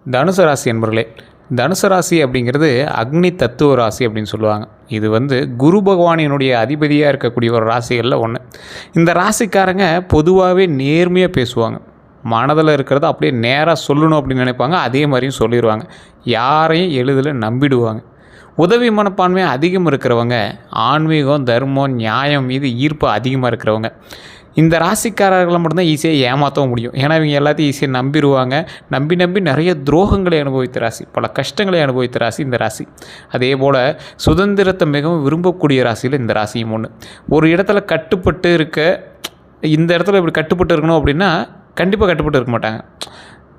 தனுசு ராசி என்பர்களே, தனுசு ராசி அப்படிங்கிறது அக்னி தத்துவ ராசி அப்படின்னு சொல்லுவாங்க. இது குரு பகவானினுடைய அதிபதியாக இருக்கக்கூடிய ஒரு ராசிகளில் ஒன்று. இந்த ராசிக்காரங்க பொதுவாகவே நேர்மையாக பேசுவாங்க. மனதில் இருக்கிறத அப்படியே நேராக சொல்லணும் அப்படின்னு நினைப்பாங்க. அதே மாதிரியும் சொல்லிடுவாங்க. யாரையும் எளிதில் நம்பிடுவாங்க. உதவி மனப்பான்மை அதிகம் இருக்கிறவங்க, ஆன்மீகம், தர்மம், நியாயம் மீது ஈர்ப்பு அதிகமாக இருக்கிறவங்க. இந்த ராசிக்காரர்களை மட்டும்தான் ஈஸியாக ஏமாற்றவும் முடியும். ஏன்னா இவங்க எல்லாத்தையும் ஈஸியாக நம்பிடுவாங்க. நம்பி நம்பி நிறைய துரோகங்களை அனுபவித்த ராசி, பல கஷ்டங்களை அனுபவித்த ராசி இந்த ராசி. அதே போல் சுதந்திரத்தை மிகவும் விரும்பக்கூடிய ராசியில் இந்த ராசியும் ஒன்று. ஒரு இடத்துல கட்டுப்பட்டு இருக்க, இந்த இடத்துல இப்படி கட்டுப்பட்டு இருக்கணும் அப்படின்னா கண்டிப்பாக கட்டுப்பட்டு இருக்க மாட்டாங்க.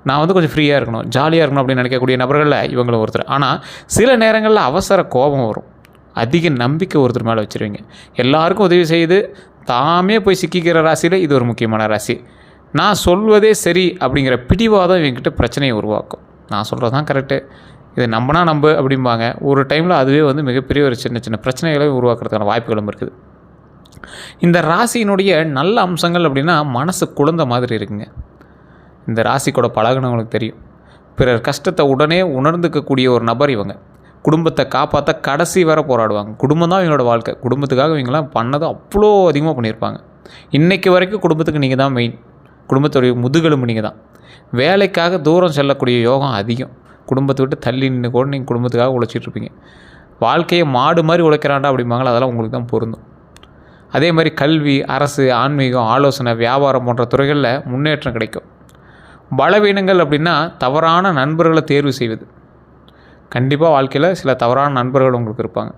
நான் கொஞ்சம் ஃப்ரீயாக இருக்கணும், ஜாலியாக இருக்கணும் அப்படின்னு நினைக்கக்கூடிய நபர்களில் இவங்களும் ஒருத்தர். ஆனால் சில நேரங்களில் அவசர கோபம் வரும். அதிக நம்பிக்கை ஒருத்தர் மேலே வச்சுருவீங்க. எல்லாருக்கும் உதவி செய்து தாமே போய் சிக்கிக்கிற ராசியில் இது ஒரு முக்கியமான ராசி. நான் சொல்வதே சரி அப்படிங்கிற பிடிவாதம் இவங்ககிட்ட பிரச்சனையை உருவாக்கும். நான் சொல்கிறது தான் கரெக்டு, இது நம்பினா நம்பு அப்படிம்பாங்க. ஒரு டைமில் அதுவே மிகப்பெரிய ஒரு சின்ன சின்ன பிரச்சனைகளை உருவாக்குறதுக்கான வாய்ப்புகளும் இருக்குது. இந்த ராசியினுடைய நல்ல அம்சங்கள் அப்படின்னா மனசு குழந்தை மாதிரி இருக்குங்க. இந்த ராசி கூட பழகினவங்களுக்கு தெரியும். பிறர் கஷ்டத்தை உடனே உணர்ந்துக்கக்கூடிய ஒரு நபர் இவங்க. குடும்பத்தை காப்பாற்ற கடைசி வரை போராடுவாங்க. குடும்பம் தான் இவங்களோட வாழ்க்கை. குடும்பத்துக்காக இவங்களாம் பண்ணது அவ்வளோ அதிகமாக பண்ணியிருப்பாங்க. இன்றைக்கு வரைக்கும் குடும்பத்துக்கு நீங்கள் தான் மெயின். குடும்பத்துடைய முதுகெலும்பு நீங்கள் தான். வேலைக்காக தூரம் செல்லக்கூடிய யோகம் அதிகம். குடும்பத்தை விட்டு தள்ளி நின்று கூட நீங்கள் குடும்பத்துக்காக உழைச்சிட்ருப்பீங்க. வாழ்க்கையை மாடு மாதிரி உழைக்கிறாண்டா அப்படிம்பாங்களா, அதெல்லாம் உங்களுக்கு தான் பொருந்தும். அதே மாதிரி கல்வி, அரசு, ஆன்மீகம், ஆலோசனை, வியாபாரம் போன்ற துறைகளில் முன்னேற்றம் கிடைக்கும். பலவீனங்கள் அப்படின்னா தவறான நண்பர்களை தேர்வு செய்வது. கண்டிப்பாக வாழ்க்கையில் சில தவறான நண்பர்கள் உங்களுக்கு இருப்பாங்க.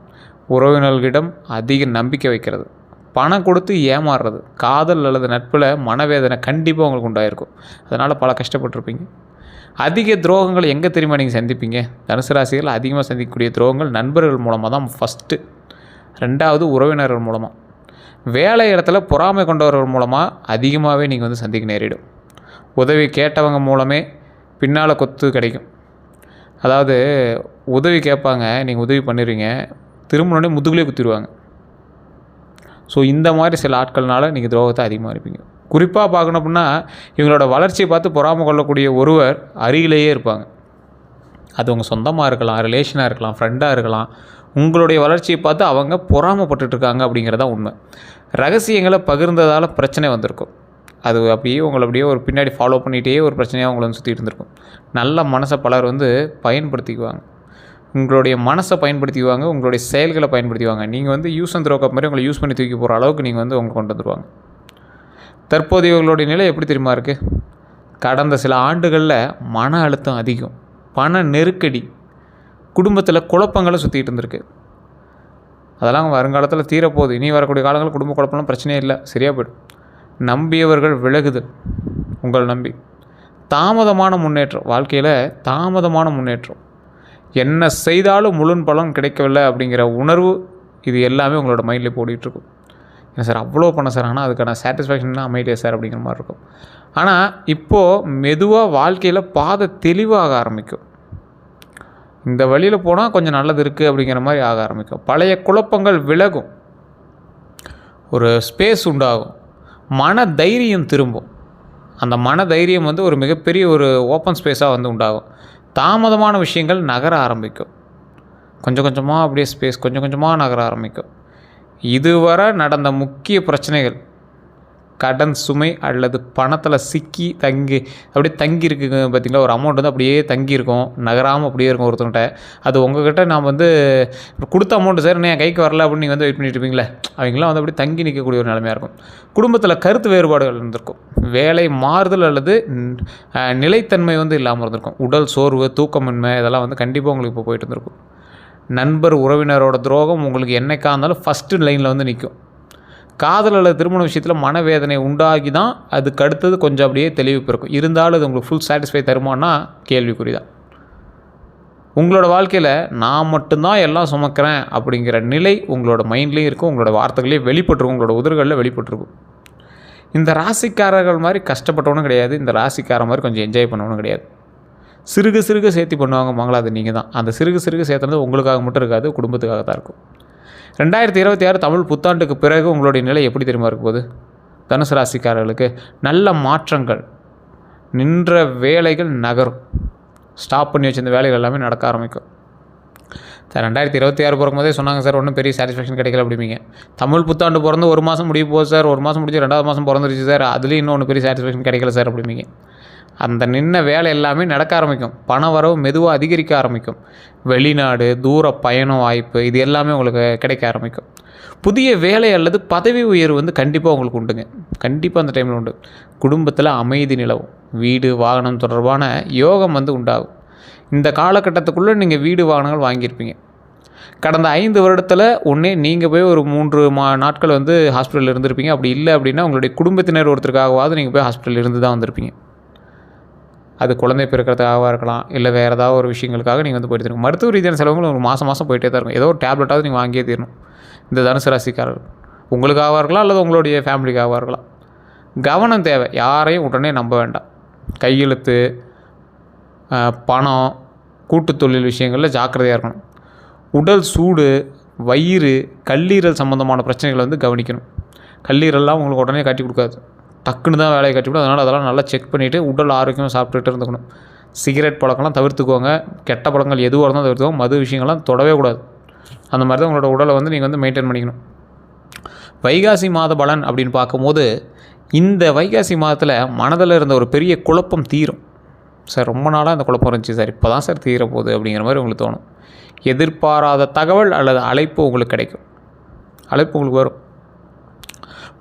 உறவினர்களிடம் அதிக நம்பிக்கை வைக்கிறது, பணம் கொடுத்து ஏமாறுறது, காதல் அல்லது நட்பில் மனவேதனை கண்டிப்பாக உங்களுக்கு உண்டாயிருக்கும். அதனால் பல கஷ்டப்பட்டுருப்பீங்க. அதிக துரோகங்கள் எங்கே தெரியுமா நீங்கள் சந்திப்பீங்க? தனுசு ராசிகள் அதிகமாக சந்திக்கக்கூடிய துரோகங்கள் நண்பர்கள் மூலமாக தான் ஃபஸ்ட்டு. ரெண்டாவது உறவினர்கள் மூலமாக. வேலை இடத்துல பொறாமை கொண்டவர்கள் மூலமாக அதிகமாகவே நீங்கள் சந்திக்க நேரிடும். உதவி கேட்டவங்க மூலமே பின்னால் கொத்து கிடைக்கும். அதாவது உதவி கேட்பாங்க, நீங்கள் உதவி பண்ணிடுவீங்க, திரும்பினோடனே முதுகுலேயே குத்திடுவாங்க. ஸோ இந்த மாதிரி சில ஆட்கள்னால நீங்கள் துரோகத்தை அதிகமாக இருப்பீங்க. குறிப்பாக பார்க்கணும் அப்படின்னா இவங்களோட வளர்ச்சியை பார்த்து பொறாமை கொள்ளக்கூடிய ஒருவர் அருகிலேயே இருப்பாங்க. அது உங்கள் சொந்தமாக இருக்கலாம், ரிலேஷனாக இருக்கலாம், ஃப்ரெண்டாக இருக்கலாம். உங்களுடைய வளர்ச்சியை பார்த்து அவங்க பொறாமப்பட்டுருக்காங்க அப்படிங்கிறதான் உண்மை. ரகசியங்களை பகிர்ந்ததால் பிரச்சனை வந்திருக்கும். அது அப்படியே ஒரு பின்னாடி ஃபாலோ பண்ணிகிட்டே ஒரு பிரச்சனையாக உங்களை சுற்றிட்டு இருந்திருக்கும். நல்ல மனசை பலர் பயன்படுத்திக்குவாங்க. உங்களுடைய மனசை பயன்படுத்திக்குவாங்க, உங்களுடைய செயல்களை பயன்படுத்திக்குவாங்க. நீங்கள் யூஸ் அண்ட் த்ரோ கப் மாதிரி உங்களை யூஸ் பண்ணி தூக்கி போகிற அளவுக்கு நீங்கள் உங்களை கொண்டு வந்துடுவாங்க. தற்போதைய இவர்களுடைய நிலை எப்படி தெரியுமா இருக்குது? கடந்த சில ஆண்டுகளில் மன அழுத்தம் அதிகம், பண நெருக்கடி, குடும்பத்தில் குழப்பங்களை சுற்றிட்டு இருந்திருக்கு. அதெல்லாம் வருங்காலத்தில் தீரப்போகுது. இனி வரக்கூடிய காலங்களில் குடும்ப குழப்பம்லாம் பிரச்சனையே இல்லை, சரியாக போய்டும். நம்பியவர்கள் விலகுதல், உங்கள் நம்பி தாமதமான முன்னேற்றம், வாழ்க்கையில் தாமதமான முன்னேற்றம். என்ன செய்தாலும் முழு பலன் கிடைக்கவில்லை அப்படிங்கிற உணர்வு, இது எல்லாமே உங்களோட மைண்டில் போடிட்டுருக்கும். என்ன சார் அவ்வளோ பண்ண சார், ஆனால் அதுக்கான சாட்டிஸ்ஃபேக்ஷன்லாம் அமைதியே சார் அப்படிங்கிற மாதிரி இருக்கும். ஆனால் இப்போது மெதுவாக வாழ்க்கையில் பாதை தெளிவாக ஆரம்பிக்கும். இந்த வழியில் போனால் கொஞ்சம் நல்லது இருக்குது அப்படிங்கிற மாதிரி ஆக ஆரம்பிக்கும். பழைய குழப்பங்கள் விலகும், ஒரு ஸ்பேஸ் உண்டாகும், மன தைரியம் திரும்பும். அந்த மன தைரியம் ஒரு மிகப்பெரிய ஒரு ஓப்பன் ஸ்பேஸாக உண்டாகும். தாமதமான விஷயங்கள் நகர ஆரம்பிக்கும். கொஞ்சம் கொஞ்சமாக அப்படியே ஸ்பேஸ் கொஞ்சம் கொஞ்சமாக நகர ஆரம்பிக்கும். இதுவரை நடந்த முக்கிய பிரச்சனைகள், கடன் சுமை அல்லது பணத்தில் சிக்கி அப்படியே தங்கி இருக்குங்க பார்த்திங்களா, ஒரு அமௌண்ட் அப்படியே தங்கியிருக்கும், நகராமல் அப்படியே இருக்கும் ஒருத்தவங்கிட்ட. அது உங்கள்கிட்ட நான் கொடுத்த அமௌண்ட்டு சார் என் கைக்கு வரல அப்படின்னு நீங்கள் வெயிட் பண்ணிட்டு இருப்பீங்களே, அவங்களாம் அப்படியே தங்கி நிற்கக்கூடிய ஒரு நிலைமையாக இருக்கும். குடும்பத்தில் கருத்து வேறுபாடுகள் இருந்திருக்கும். வேலை மாறுதல் அல்லது நிலைத்தன்மை இல்லாமல் இருந்திருக்கும். உடல் சோர்வு, தூக்கமின்மை, இதெல்லாம் கண்டிப்பாக உங்களுக்கு இப்போ போயிட்டு இருந்திருக்கும். நண்பர் உறவினரோட துரோகம் உங்களுக்கு என்னைக்கா இருந்தாலும் ஃபஸ்ட்டு லைனில் நிற்கும். காதல் அல்லது திருமண விஷயத்தில் மனவேதனை உண்டாகி தான் அதுக்கு அடுத்தது கொஞ்சம் அப்படியே தெளிவு இருக்கும். இருந்தாலும் அது உங்களுக்கு ஃபுல் சாட்டிஸ்ஃபை தருமானா கேள்விக்குறி தான். உங்களோட வாழ்க்கையில் நான் மட்டும்தான் எல்லாம் சுமக்கிறேன் அப்படிங்கிற நிலை உங்களோட மைண்ட்லேயும் இருக்கும், உங்களோட வார்த்தைகளையும் வெளிப்பட்டுருக்கும், உங்களோட உதறுகளில் வெளிப்பட்டுருக்கும். இந்த ராசிக்காரர்கள் மாதிரி கஷ்டப்பட்டவனும் கிடையாது, இந்த ராசிக்கார மாதிரி கொஞ்சம் என்ஜாய் பண்ணவனும் கிடையாது. சிறுக சிறுக சேர்த்து பண்ணுவாங்க, அது நீங்கள் தான். அந்த சிறுக சிறுக சேர்த்துனது உங்களுக்காக மட்டும் இருக்காது, குடும்பத்துக்காக தான் இருக்கும். 2026 தமிழ் புத்தாண்டுக்கு பிறகு உங்களுடைய நிலை எப்படி தெரியுமா இருக்கும் போது? தனுசு ராசிக்காரர்களுக்கு நல்ல மாற்றங்கள், நின்ற வேலைகள் நகரும். ஸ்டாப் பண்ணி வச்சிருந்த வேலைகள் எல்லாமே நடக்க ஆரம்பிக்கும். சார் 2026 பிறக்கும்போதே சொன்னாங்க சார், ஒன்றும் பெரிய சாட்டிஸ்ஃபேக்ஷன் கிடைக்கல அப்படிம்பீங்க. தமிழ் புத்தாண்டு பிறந்து 1 மாதம் முடிய போகுது சார், 1 மாதம் முடிஞ்சு 2வது மாதம் பிறந்துருச்சு சார், அதுலேயும் இன்னும் ஒன்றும் பெரிய சாட்டிஸ்ஃபேக்ஷன் கிடைக்கல சார் அப்படிம்பீங்க. அந்த நின்ன வேலை எல்லாமே நடக்க ஆரம்பிக்கும். பண வரவு மெதுவாக அதிகரிக்க ஆரம்பிக்கும். வெளிநாடு, தூர பயண வாய்ப்பு, இது எல்லாமே உங்களுக்கு கிடைக்க ஆரம்பிக்கும். புதிய வேலை அல்லது பதவி உயர்வு வந்து கண்டிப்பாக உங்களுக்கு உண்டுங்க. கண்டிப்பாக அந்த டைமில் உண்டு. குடும்பத்தில் அமைதி நிலவும். வீடு வாகனம் தொடர்பான யோகம் வந்து உண்டாகும். இந்த காலகட்டத்துக்குள்ளே நீங்கள் வீடு வாகனங்கள் வாங்கியிருப்பீங்க. கடந்த 5 வருடத்தில் ஒன்றே நீங்கள் போய் ஒரு 3 நாட்கள் வந்து ஹாஸ்பிட்டலில் இருந்திருப்பீங்க. அப்படி இல்லை அப்படின்னா உங்களுடைய குடும்பத்தினர் ஒருத்தருக்காகவாவது நீங்கள் போய் ஹாஸ்பிட்டலில் இருந்து தான் வந்திருப்பீங்க. அது குழந்தை பிறக்கிறதுக்காக இருக்கலாம், இல்லை வேறு ஏதாவது ஒரு விஷயங்களுக்காக நீங்கள் வந்து போயிட்டு இருக்கணும். மருத்துவ ரீதியான செலவுகள் ஒரு மாதம் போயிட்டே தான் இருக்கும். ஏதோ ஒரு டேப்லெட்டாவது நீங்கள் வாங்கியே தீரணும். இந்த தனுசு ராசிக்காரர் உங்களுக்காக இருக்கலாம் அல்லது உங்களுடைய ஃபேமிலிக்காக இருக்கலாம். கவனம் தேவை. யாரையும் உடனே நம்ப வேண்டாம். கையெழுத்து, பணம், கூட்டுத் தொழில் விஷயங்களில் ஜாக்கிரதையாக இருக்கணும். உடல் சூடு, வயிறு, கல்லீரல் சம்மந்தமான பிரச்சனைகளை வந்து கவனிக்கணும். கல்லீரல்லாம் உங்களுக்கு உடனே காட்டி கொடுக்காது, டக்குன்னு தான் வேலையை கட்டி விடும். அதனால் அதெல்லாம் நல்லா செக் பண்ணிவிட்டு உடல் ஆரோக்கியம் சாப்பிட்டுட்டு இருந்துக்கணும். சிகரெட் பழக்கம்லாம் தவிர்த்துக்கோங்க. கெட்ட பழங்கள் எதுவாக இருந்தாலும் தவிர்த்துக்கோங்க. மது விஷயங்கள்லாம் தொடவே கூடாது. அந்த மாதிரி தான் உங்களோட உடலை வந்து நீங்கள் வந்து மெயின்டைன் பண்ணிக்கணும். வைகாசி மாத பலன் அப்படின்னு பார்க்கும்போது, இந்த வைகாசி மாதத்தில் மனதில் இருந்த ஒரு பெரிய குழப்பம் தீரும். சார் ரொம்ப நாளாக அந்த குழப்பம் இருந்துச்சு சார், இப்போ தான் சார் தீரப்போகுது அப்படிங்கிற மாதிரி உங்களுக்கு தோணும். எதிர்பாராத தகவல் அல்லது அழைப்பு உங்களுக்கு கிடைக்கும். அழைப்பு உங்களுக்கு வரும்.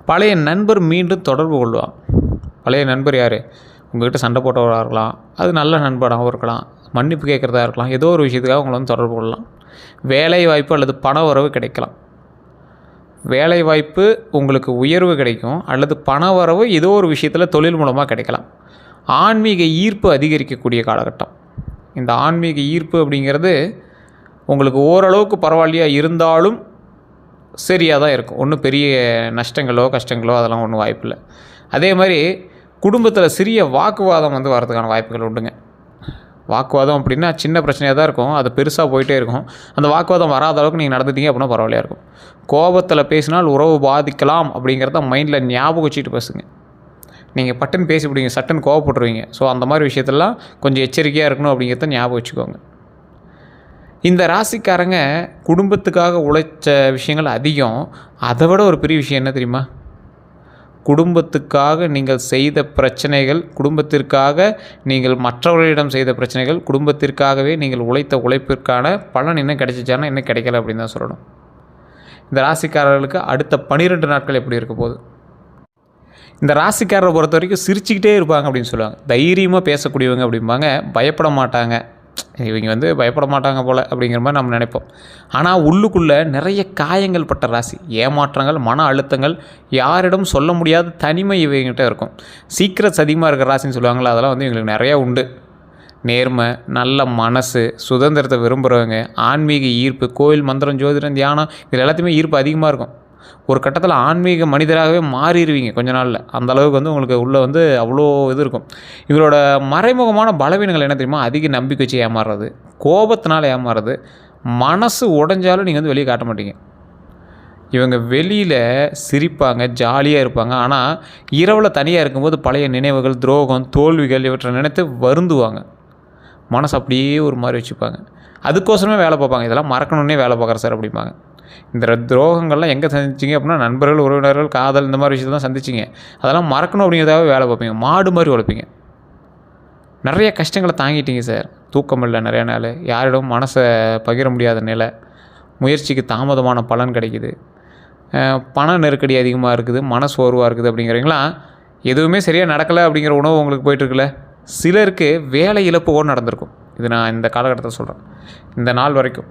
பழைய நண்பர் மீண்டும் தொடர்பு கொள்வான். பழைய நண்பர் யார்? உங்கள்கிட்ட சண்டை போட்டவராக இருக்கலாம், அது நல்ல நண்பராகவும் இருக்கலாம், மன்னிப்பு கேட்குறதா இருக்கலாம், ஏதோ ஒரு விஷயத்துக்காக உங்களை வந்து தொடர்பு கொள்ளலாம். வேலை வாய்ப்பு அல்லது பண வரவு கிடைக்கலாம். வேலை வாய்ப்பு உங்களுக்கு உயர்வு கிடைக்கும், அல்லது பண வரவு ஏதோ ஒரு விஷயத்தில் தொழில் மூலமாக கிடைக்கலாம். ஆன்மீக ஈர்ப்பு அதிகரிக்கக்கூடிய காலகட்டம். இந்த ஆன்மீக ஈர்ப்பு அப்படிங்கிறது உங்களுக்கு ஓரளவுக்கு பரவாயில்லையாக இருந்தாலும் சரியாக தான் இருக்கும். ஒன்றும் பெரிய நஷ்டங்களோ கஷ்டங்களோ அதெல்லாம் ஒன்றும் வாய்ப்பில்லை. அதே மாதிரி குடும்பத்தில் சிறிய வாக்குவாதம் வந்து வரதுக்கான வாய்ப்புகள் உண்டுங்க. வாக்குவாதம் அப்படின்னா சின்ன பிரச்சனையாக தான் இருக்கும், அது பெருசாக போயிட்டே இருக்கும். அந்த வாக்குவாதம் வராத அளவுக்கு நீங்கள் நடந்துட்டீங்க அப்படின்னா பரவாயில்லையா இருக்கும். கோபத்தில் பேசினால் உறவு பாதிக்கலாம் அப்படிங்கிறத மைண்டில் ஞாபகம் வச்சுட்டு பேசுங்க. நீங்கள் பட்டுன்னு பேசிவிடுவீங்க, சட்டுன்னு கோவப்பட்டுருவீங்க. ஸோ அந்த மாதிரி விஷயத்தெல்லாம் கொஞ்சம் எச்சரிக்கையாக இருக்கணும் அப்படிங்கிறத ஞாபகம் வச்சுக்கோங்க. இந்த ராசிக்காரங்க குடும்பத்துக்காக உழைச்ச விஷயங்கள் அதிகம். அதை விட ஒரு பெரிய விஷயம் என்ன தெரியுமா? குடும்பத்துக்காக நீங்கள் செய்த பிரச்சனைகள், குடும்பத்திற்காக நீங்கள் மற்றவர்களிடம் செய்த பிரச்சனைகள், குடும்பத்திற்காகவே நீங்கள் உழைத்த உழைப்பிற்கான பலன் என்ன கிடைச்சிச்சானா என்ன கிடைக்கல அப்படின்னு தான் சொல்லணும். இந்த ராசிக்காரர்களுக்கு அடுத்த 12 நாட்கள் எப்படி இருக்க போகுது? இந்த ராசிக்காரரை பொறுத்த வரைக்கும் சிரிச்சுக்கிட்டே இருப்பாங்க அப்படின்னு சொல்லுவாங்க. தைரியமாக பேசக்கூடியவங்க அப்படிம்பாங்க. பயப்பட மாட்டாங்க. இவங்க வந்து பயப்பட மாட்டாங்க போல் அப்படிங்கிற மாதிரி நம்ம நினைப்போம். ஆனால் உள்ளுக்குள்ளே நிறைய காயங்கள் பட்ட ராசி. ஏமாற்றங்கள், மன அழுத்தங்கள், யாரிடம் சொல்ல முடியாத தனிமை இவங்ககிட்ட இருக்கும். சீக்கிரட்ஸ் அதிகமாக இருக்கிற ராசின்னு சொல்லுவாங்களா, அதெல்லாம் வந்து இவங்களுக்கு நிறையா உண்டு. நேர்மை, நல்ல மனசு, சுதந்திரத்தை விரும்புகிறவங்க, ஆன்மீக ஈர்ப்பு, கோயில் மந்திரம், ஜோதிடம், தியானம், இது எல்லாத்தையுமே ஈர்ப்பு அதிகமாக இருக்கும். ஒரு கட்டத்தில் ஆன்மீக மனிதராகவே மாறிடுவீங்க கொஞ்ச நாளில். அந்த அளவுக்கு வந்து உங்களுக்கு உள்ளே வந்து அவ்வளோ இது இருக்கும். இவங்களோட மறைமுகமான பலவீனங்கள் என்ன தெரியுமா? அதிக நம்பிக்கை வச்சு ஏமாறுறது, கோபத்தினால் ஏமாறுறது, மனசு உடைஞ்சாலும் நீங்கள் வந்து வெளியே காட்ட மாட்டீங்க. இவங்க வெளியில் சிரிப்பாங்க, ஜாலியாக இருப்பாங்க. ஆனால் இரவில் தனியாக இருக்கும்போது பழைய நினைவுகள், துரோகம், தோல்விகள் இவற்றை நினைத்து வருந்துவாங்க. மனசு அப்படியே ஒரு மாதிரி வச்சுப்பாங்க. அதுக்கோசரமே வேலை பார்ப்பாங்க. இதெல்லாம் மறக்கணுன்னே வேலை பார்க்குற சார் அப்படிம்பாங்க. இந்த துரோகங்கள்லாம் எங்கே சந்திச்சிங்க அப்படின்னா, நண்பர்கள், உறவினர்கள், காதல், இந்த மாதிரி விஷயத்தை தான் சந்திச்சிங்க. அதெல்லாம் மறக்கணும் அப்படிங்கிறதாவே வேலை பார்ப்பீங்க. மாடு மாதிரி உழைப்பீங்க. நிறைய கஷ்டங்களை தாங்கிட்டீங்க சார். தூக்கம் இல்லை நிறைய நாள், யாரிடம் மனசை பகிர முடியாத நிலை, முயற்சிக்கு தாமதமான பலன் கிடைக்குது, பண நெருக்கடி அதிகமாக இருக்குது, மன சோர்வாக இருக்குது அப்படிங்கிறீங்களாம். எதுவுமே சரியாக நடக்கலை அப்படிங்கிற உணவு உங்களுக்கு போயிட்டுருக்குல்ல. சிலருக்கு வேலை இழப்பு கூட நடந்திருக்கும். இது நான் இந்த காலகட்டத்தில் சொல்கிறேன். இந்த நாள் வரைக்கும்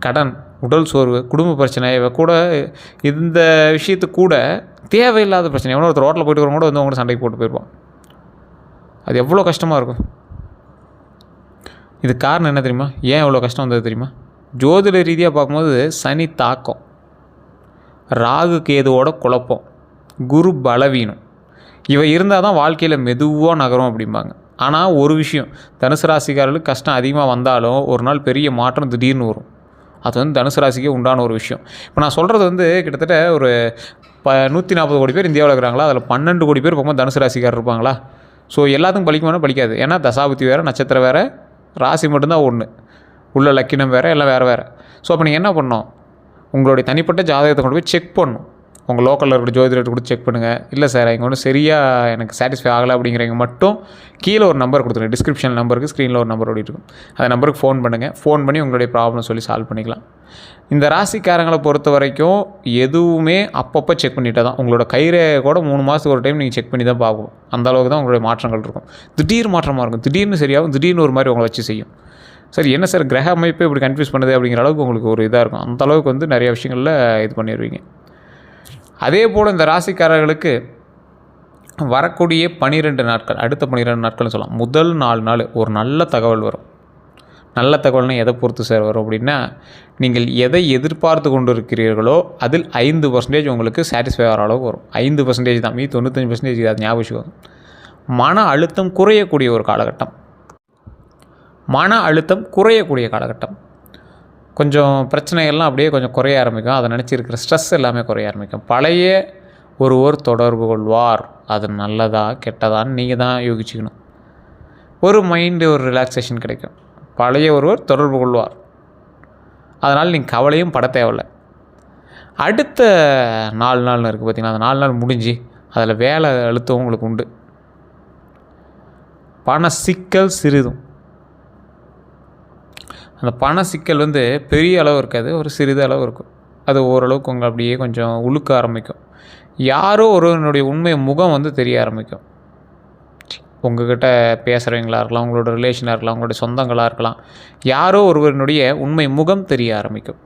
கடன், உடல் சோர்வு, குடும்ப பிரச்சனை, இவ கூட இந்த விஷயத்துக்கு கூட தேவையில்லாத பிரச்சனை. எவ்வளோ ஒருத்தர் ரோட்டில் போய்ட்டு வரவங்க கூட வந்து அவங்க சண்டைக்கு போட்டு போயிடுவான். அது எவ்வளோ கஷ்டமாக இருக்கும். இது காரணம் என்ன தெரியுமா? ஏன் இவ்வளோ கஷ்டம் வந்தது தெரியுமா? ஜோதிட ரீதியாக பார்க்கும்போது சனி தாக்கம், ராகு கேதுவோட குழப்பம், குரு பலவீனம், இவை இருந்தால் தான் வாழ்க்கையில் மெதுவாக நகரும் அப்படிம்பாங்க. ஆனால் ஒரு விஷயம், தனுசு ராசிக்காரர்களுக்கு கஷ்டம் அதிகமாக வந்தாலும் ஒரு நாள் பெரிய மாற்றம் திடீர்னு வரும். அது வந்து தனுசு ராசிக்கே உண்டான ஒரு விஷயம். இப்போ நான் சொல்கிறது வந்து கிட்டத்தட்ட ஒரு 140 கோடி பேர் இந்தியாவில் இருக்கிறாங்களா, அதில் 12 கோடி பேர் பக்கம் தனுசு ராசிக்காரர் இருப்பாங்களா? ஸோ எல்லாத்துக்கும் பலிக்குமானா பலிக்காது. ஏன்னா தசாபுத்தி வேறு, நட்சத்திரம் வேறு, ராசி மட்டும்தான் ஒன்று, உள்ள லக்கினம் வேறு, எல்லாம் வேறு வேறு. ஸோ அப்போ நீங்கள் என்ன பண்ணணும், உங்களுடைய தனிப்பட்ட ஜாதகத்தை கொண்டு போய் செக் பண்ணணும். உங்கள் லோக்கலில் இருக்கிற ஜோதிடர்கிட்ட கொடுத்து செக் பண்ணுங்கள். இல்லை சார் இங்கே ஒன்றும் சரியாக எனக்கு சாட்டிஸ்ஃபை ஆகலை அப்படிங்கிறவங்க மட்டும் கீழே ஒரு நம்பர் கொடுத்துருங்க. டிஸ்கிரிப்ஷன் நம்பருக்கு ஸ்க்ரீனில் ஒரு நம்பர் ஓடிட்டுருக்கும். அந்த நம்பருக்கு ஃபோன் பண்ணுங்கள். ஃபோன் பண்ணி உங்களுடைய ப்ராப்ளம் சொல்லி சால்வ் பண்ணிக்கலாம். இந்த ராசிக்காரங்களை பொறுத்த வரைக்கும் எதுவுமே அப்பப்போ செக் பண்ணிட்டே தான். உங்களோட கைரேகை கூட 3 மாதத்துக்கு ஒரு டைம் நீங்கள் செக் பண்ணி தான் பார்க்கணும். அந்தளவுக்கு தான் உங்களுடைய மாற்றங்கள் இருக்கும். திடீர் மாற்றமாக இருக்கும், திடீர்னு சரியாகும், திடீர்னு ஒரு மாதிரி உங்களை வச்சு செய்யும். சரி என்ன சார் கிரக அமைப்பே இப்படி கன்ஃபியூஸ் பண்ணுது அப்படிங்கிற அளவுக்கு உங்களுக்கு ஒரு இதாக இருக்கும். அந்தளவுக்கு வந்து நிறைய விஷயங்களில் இது பண்ணிடுவீங்க. அதே போல் இந்த ராசிக்காரர்களுக்கு வரக்கூடிய 12 நாட்கள், அடுத்த 12 நாட்கள்னு சொல்லலாம். முதல் 4 நாள் ஒரு நல்ல தகவல் வரும். நல்ல தகவல்னால் எதை பொறுத்து சார் வரும் அப்படின்னா, நீங்கள் எதை எதிர்பார்த்து கொண்டு இருக்கிறீர்களோ அதில் 5% உங்களுக்கு சாட்டிஸ்ஃபை ஆகிற அளவுக்கு வரும். 5% தான், மீதி 95% அது ஞாபகம் வச்சுக்கோங்க. மன அழுத்தம் குறையக்கூடிய ஒரு காலகட்டம். மன அழுத்தம் குறையக்கூடிய காலகட்டம். கொஞ்சம் பிரச்சனைகள்லாம் அப்படியே கொஞ்சம் குறைய ஆரம்பிக்கும். அதை நினச்சி இருக்கிற ஸ்ட்ரெஸ் எல்லாமே குறைய ஆரம்பிக்கும். பழைய ஒருவர் தொடர்பு கொள்வார். அது நல்லதா கெட்டதான்னு நீங்கள் தான் யோசிச்சுக்கணும். ஒரு மைண்டு ஒரு ரிலாக்ஸேஷன் கிடைக்கும். பழைய ஒருவர் தொடர்பு கொள்வார். அதனால் நீங்கள் கவலையும் பட தேவையில்லை. அடுத்த 4 நாள்னு இருக்குது பார்த்திங்கன்னா, அந்த 4 நாள் முடிஞ்சு அதில் வேலை அழுத்தம் உங்களுக்கு உண்டு. பண சிக்கல் சிறிதும். அந்த பண சிக்கல் வந்து பெரிய அளவு இருக்காது, ஒரு சிறிது அளவு இருக்கும். அது ஓரளவுக்கு உங்களை அப்படியே கொஞ்சம் உழுக்க ஆரம்பிக்கும். யாரோ ஒருவனுடைய உண்மை முகம் வந்து தெரிய ஆரம்பிக்கும். உங்கள்கிட்ட பேசுகிறவங்களா இருக்கலாம், உங்களோட ரிலேஷனாக இருக்கலாம், உங்களுடைய சொந்தங்களாக இருக்கலாம். யாரோ ஒருவனுடைய உண்மை முகம் தெரிய ஆரம்பிக்கும்.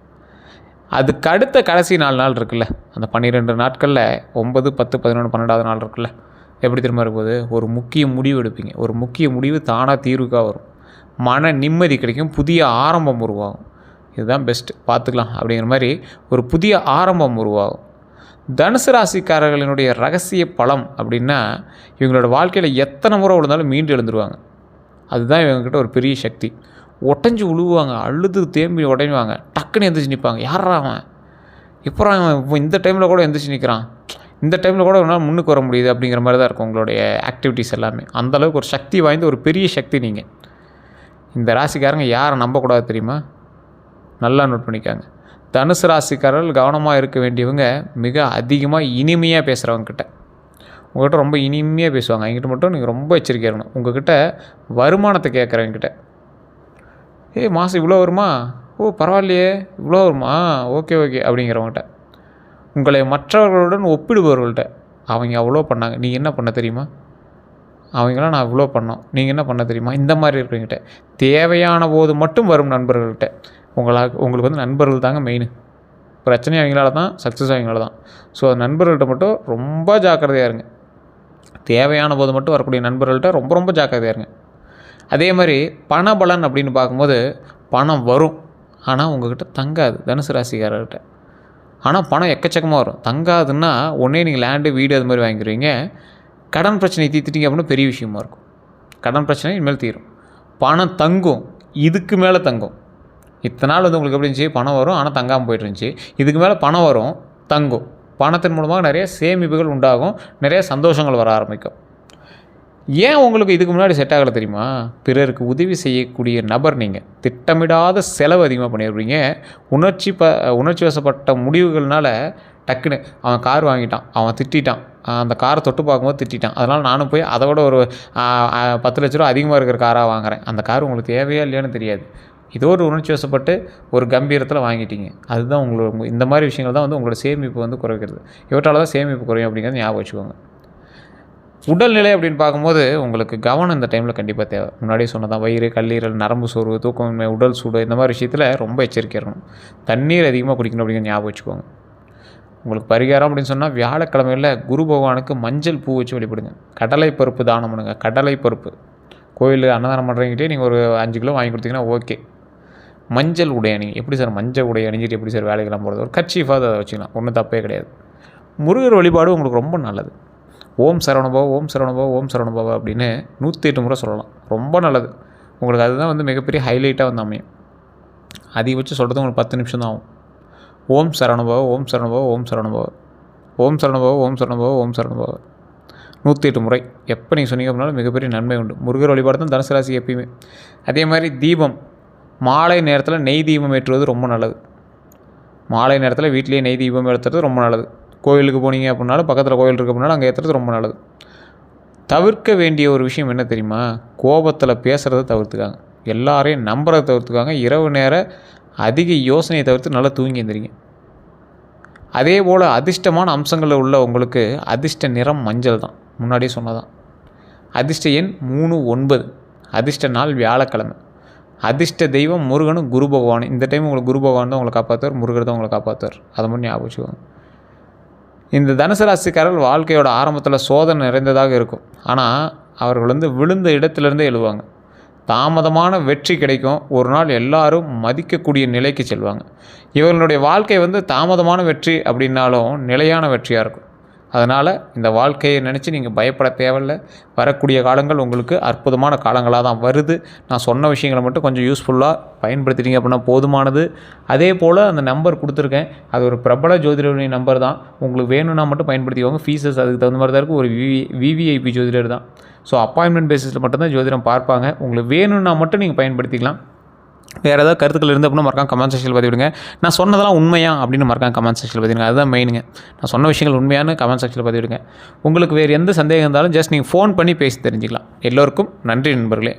அதுக்கு அடுத்த கடைசி 4 நாள் இருக்குல்ல, அந்த 12 நாட்களில் 9, 10, 11, 12வது நாள் இருக்குல்ல, எப்படி திரும்ப இருக்கும்போது ஒரு முக்கிய முடிவு எடுப்பீங்க. ஒரு முக்கிய முடிவு தானாக தீர்வுக்காக வரும். மன நிம்மதி கிடைக்கும். புதிய ஆரம்பம் உருவாகும். இதுதான் பெஸ்ட்டு, பார்த்துக்கலாம் அப்படிங்கிற மாதிரி ஒரு புதிய ஆரம்பம் உருவாகும். தனுசு ராசிக்காரர்களினுடைய ரகசிய பலம் அப்படின்னா, இவங்களோட வாழ்க்கையில் எத்தனை முறை விழுந்தாலும் மீண்டு எழுந்துருவாங்க. அதுதான் இவங்ககிட்ட ஒரு பெரிய சக்தி. உடஞ்சி உழுவாங்க, அழுது தேம்பி உடைவாங்க, டக்குன்னு எந்திரிச்சு நிற்பாங்க. யாரா அவன், இப்போ அவன் இப்போ இந்த டைமில் கூட எந்திரிச்சு நிற்கிறான், இந்த டைமில் கூட அவனால் முன்னுக்கு வர முடியுது அப்படிங்கிற மாதிரி தான் இருக்கும் உங்களுடைய ஆக்டிவிட்டீஸ் எல்லாமே. அந்தளவுக்கு ஒரு சக்தி வாய்ந்த ஒரு பெரிய சக்தி நீங்கள். இந்த ராசிக்காரங்க யாரை நம்பக்கூடாது தெரியுமா? நல்லா நோட் பண்ணிக்காங்க. தனுசு ராசிக்காரர்கள் கவனமாக இருக்க வேண்டியவங்க மிக அதிகமாக இனிமையாக பேசுகிறவங்கக்கிட்ட. உங்கள்கிட்ட ரொம்ப இனிமையாக பேசுவாங்க. அவங்ககிட்ட மட்டும் நீங்கள் ரொம்ப எச்சரிக்கையாக இருக்கணும். உங்கள்கிட்ட வருமானத்தை கேட்குறவங்கக்கிட்ட, மாதம் இவ்வளோ வருமா, ஓ பரவாயில்லையே இவ்வளோ வருமா, ஓகே ஓகே அப்படிங்கிறவங்ககிட்ட. உங்களை மற்றவர்களுடன் ஒப்பிடுபவர்கள்ட்ட, அவங்க அவ்வளோ பண்ணாங்க, நீங்கள் என்ன பண்ண தெரியுமா, அவங்களாம் நான் இவ்வளோ பண்ணோம், நீங்கள் என்ன பண்ண தெரியுமா, இந்த மாதிரி இருக்கிறவங்ககிட்ட. தேவையான போது மட்டும் வரும் நண்பர்கள்கிட்ட. உங்களுக்கு வந்து நண்பர்கள் தாங்க மெயின். பிரச்சனை அவங்களால தான், சக்ஸஸ் அவங்களால தான். ஸோ நண்பர்கள்ட்ட மட்டும் ரொம்ப ஜாக்கிரதையாக இருங்க. தேவையான போது மட்டும் வரக்கூடிய நண்பர்கள்ட்ட ரொம்ப ரொம்ப ஜாக்கிரதையாக இருங்க. அதே மாதிரி பணபலன் அப்படின்னு பார்க்கும்போது, பணம் வரும் ஆனால் உங்கள்கிட்ட தங்காது தனுசு ராசிக்காரர்கிட்ட. ஆனால் பணம் எக்கச்சக்கமாக வரும். தங்காதுன்னா ஒன்றே நீங்கள் லேண்டு வீடு அது மாதிரி வாங்கிடுவீங்க. கடன் பிரச்சனை தீர்த்துட்டிங்க அப்படின்னா பெரிய விஷயமா இருக்கும். கடன் பிரச்சனை இனிமேல் தீரும். பணம் தங்கும், இதுக்கு மேலே தங்கும். இத்தனை நாள் வந்து உங்களுக்கு எப்படி இருந்துச்சு, பணம் வரும் ஆனால் தங்காமல் போய்ட்டு இருந்துச்சு. இதுக்கு மேலே பணம் வரும், தங்கும். பணத்தின் மூலமாக நிறைய சேமிப்புகள் உண்டாகும், நிறைய சந்தோஷங்கள் வர ஆரம்பிக்கும். ஏன் உங்களுக்கு இதுக்கு முன்னாடி செட் ஆகலை தெரியுமா? பிறருக்கு உதவி செய்யக்கூடிய நபர் நீங்கள். திட்டமிடாத செலவு அதிகமாக பண்ணிடுவீங்க. உணர்ச்சி வசப்பட்ட முடிவுகள்னால டக்குன்னு அவன் கார் வாங்கிட்டான், அவன் திட்டான், அந்த காரை தொட்டு பார்க்கும்போது திட்டான், அதனால் நானும் போய் அதை விட ஒரு 10 லட்ச ரூபா அதிகமாக இருக்கிற காராக வாங்குகிறேன். அந்த கார் உங்களுக்கு தேவையா இல்லையான்னு தெரியாது. ஏதோ ஒரு உணர்ச்சி வசப்பட்டு ஒரு கம்பீரத்தில் வாங்கிட்டீங்க. அதுதான் உங்களோட இந்த மாதிரி விஷயங்கள் தான் வந்து உங்களோட சேமிப்பு வந்து குறைக்கிறது. இவற்றால் தான் சேமிப்பு குறையும் அப்படிங்கிறது ஞாபகம் வச்சுக்கோங்க. உடல்நிலை அப்படின்னு பார்க்கும்போது உங்களுக்கு கவனம் இந்த டைமில் கண்டிப்பாக தேவை. முன்னாடியே சொன்னதான், வயிறு, கல்லீரல், நரம்பு சோர்வு, தூக்கமின்மை, உடல் சூடு, இந்த மாதிரி விஷயத்தில் ரொம்ப எச்சரிக்கையாக இருக்கணும். தண்ணீர் அதிகமாக குடிக்கணும் அப்படிங்கிற ஞாபகம் வச்சுக்கோங்க. உங்களுக்கு பரிகாரம் அப்படின்னு சொன்னால், வியாழக்கிழமையில் குரு பகவானுக்கு மஞ்சள் பூ வச்சு வழிபடுங்க. கடலை பருப்பு தானம் பண்ணுங்கள். கடலை பருப்பு கோயில் அன்னதானம் பண்ணுறவங்கிட்டே நீங்கள் ஒரு 5 கிலோ வாங்கி கொடுத்தீங்கன்னா ஓகே. மஞ்சள் உடை அணிங்க. எப்படி சார் மஞ்சள் உடை அணிஞ்சிட்டு எப்படி சார் வேலைக்கெல்லாம் போகிறது? ஒரு கர்ச்சீஃபாக அதை வச்சுக்கலாம், ஒன்றும் தப்பே கிடையாது. முருகர் வழிபாடு உங்களுக்கு ரொம்ப நல்லது. ஓம் சரவணபவ, ஓம் சரவணபவ, ஓம் சரவணபவ அப்படின்னு 108 முறை சொல்லலாம். ரொம்ப நல்லது. உங்களுக்கு அதுதான் வந்து மிகப்பெரிய ஹைலைட்டாக வந்து அமையும். அதிகபட்சம் சொல்கிறது உங்களுக்கு 10 நிமிஷம் தான் ஆகும். ஓம் சரவணபவ, ஓம் சரவணபவ, ஓம் சரவணபவ, ஓம் சரவணபவ, ஓம் சரவணபவ, ஓம் சரவணபவ. 108 முறை எப்போ நீங்கள் சொன்னீங்க அப்படின்னாலும் மிகப்பெரிய நன்மை உண்டு. முருகர் வழிபாடு தான் தனுசு ராசி எப்பயுமே. அதே மாதிரி தீபம் மாலை நேரத்தில் நெய் தீபம் ஏற்றுவது ரொம்ப நல்லது. மாலை நேரத்தில் வீட்டிலேயே நெய் தீபம் ஏற்றுறது ரொம்ப நல்லது. கோயிலுக்கு போனீங்க அப்படின்னாலும் பக்கத்தில் கோயில் இருக்க அப்படின்னாலும் அங்கே ஏற்றுறது ரொம்ப நல்லது. தவிர்க்க வேண்டிய ஒரு விஷயம் என்ன தெரியுமா? கோபத்தில் பேசுகிறத தவிர்த்துக்காங்க. எல்லாரையும் நம்புறதை தவிர்த்துக்காங்க. இரவு நேரம் அதிக யோசனையை தவிர்த்து நல்லா தூங்கி எழுந்திரிங்க. அதே போல் அதிர்ஷ்டமான அம்சங்களில் உள்ள உங்களுக்கு அதிர்ஷ்ட நிறம் மஞ்சள் தான். முன்னாடியே சொன்னதான். அதிர்ஷ்ட எண் 3, 9. அதிர்ஷ்ட நாள் வியாழக்கிழமை. அதிர்ஷ்ட தெய்வம் முருகனும் குரு பகவான். இந்த டைம் உங்களுக்கு குரு பகவான் தான் உங்களை காப்பாற்றுவார், முருகர் தான் உங்களை காப்பாற்றுவார். அதை மட்டும் ஞாபகம் வச்சுக்கோங்க. இந்த தனுசு ராசிக்காரர்கள் வாழ்க்கையோட ஆரம்பத்தில் சோதனை நிறைந்ததாக இருக்கும். ஆனால் அவர்கள் விழுந்த இடத்துலேருந்தே எழுவாங்க. தாமதமான வெற்றி கிடைக்கும். ஒரு நாள் எல்லாரும் மதிக்கக்கூடிய நிலைக்கு செல்வாங்க. இவர்களுடைய வாழ்க்கை தாமதமான வெற்றி அப்படின்னாலும் நிலையான வெற்றியாக இருக்கும். அதனால் இந்த வாழ்க்கையை நினச்சி நீங்கள் பயப்பட தேவையில்லை. வரக்கூடிய காலங்கள் உங்களுக்கு அற்புதமான காலங்களாக தான் வருது. நான் சொன்ன விஷயங்களை மட்டும் கொஞ்சம் யூஸ்ஃபுல்லாக பயன்படுத்திட்டீங்க அப்படின்னா போதுமானது. அதே போல் அந்த நம்பர் கொடுத்துருக்கேன். அது ஒரு பிரபல ஜோதிடருடைய நம்பர் தான். உங்களுக்கு வேணும்னா மட்டும் பயன்படுத்திக்கோங்க. ஃபீஸஸ் அதுக்கு தகுந்த மாதிரி தான் இருக்கும். ஒரு விவிஐபி ஜோதிடர் தான். ஸோ அப்பாயின்மெண்ட் பேசிஸில் மட்டும்தான் ஜோதிடம் பார்ப்பாங்க. உங்களுக்கு வேணும்னா மட்டும் நீங்கள் பயன்படுத்திக்கலாம். வேறு ஏதாவது கருத்துக்கள் இருந்து அப்படின்னா மறக்காம கமெண்ட் செக்ஷனில் பதிவிடுங்க. நான் சொன்னதெல்லாம் உண்மையா அப்படின்னு மறக்காம கமெண்ட் செக்ஷனில் பதிவிடுங்க. அதுதான் மெயினுங்க. நான் சொன்ன விஷயங்கள் உண்மையான கமெண்ட் செக்ஷனில் பதிவிடுங்க. உங்களுக்கு வேறு எந்த சந்தேகம் இருந்தாலும் ஜஸ்ட் நீங்கள் ஃபோன் பண்ணி பேசி தெரிஞ்சுக்கலாம். எல்லோருக்கும் நன்றி நண்பர்களே.